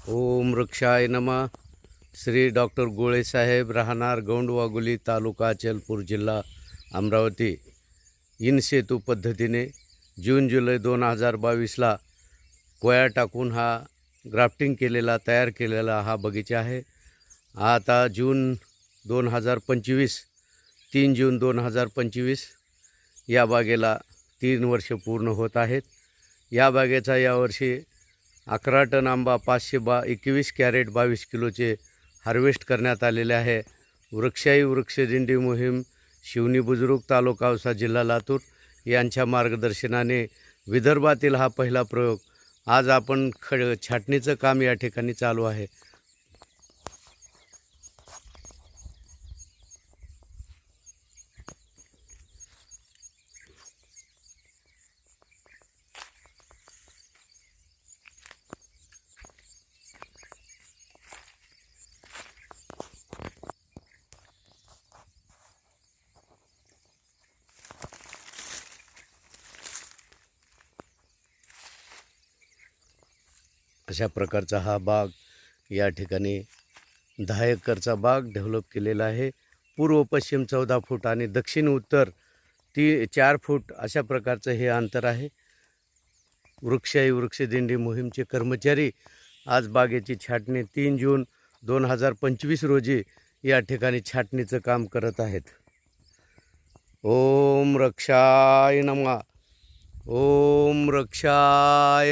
ओम वृक्षाय नमः. श्री डॉक्टर गोळेसाहेब, राहणार गौंडवागुली, तालुका अचलपूर, जिल्हा अमरावती. इन सेतू पद्धतीने जून जुलै 2022ला कोया टाकून हा ग्राफ्टिंग केलेला, तयार केलेला हा बगीचा आहे. आता 3 जून 2025 या बागेला 3 वर्ष पूर्ण होत आहेत. या बागेचा यावर्षी 11 टन आंबा 521 कॅरेट 22 किलोचे हार्वेस्ट करण्यात आलेले आहे. वृक्षाई वृक्षदिंडी मोहीम, शिवनी बुजुर्ग, तालुका औसा, जिल्हा लातूर यांच्या मार्गदर्शनाने विदर्भातील हा पहिला प्रयोग. आज आपण छाटणीचं काम या ठिकाणी चालू आहे. अशा प्रकारचा हा बाग या ठिकाणी 10 एकरचा बाग डेव्हलप केलेला आहे. पूर्व पश्चिम 14 फूट आणि दक्षिण उत्तर 4 फूट अशा प्रकारचं हे अंतर आहे. वृक्षाई वृक्षदिंडी मोहीमचे कर्मचारी आज बागेची छाटणी 3 जून 2025 रोजी या ठिकाणी छाटणीचं काम करत आहेत. ओम वृक्षाय नमः. ओम वृक्षाय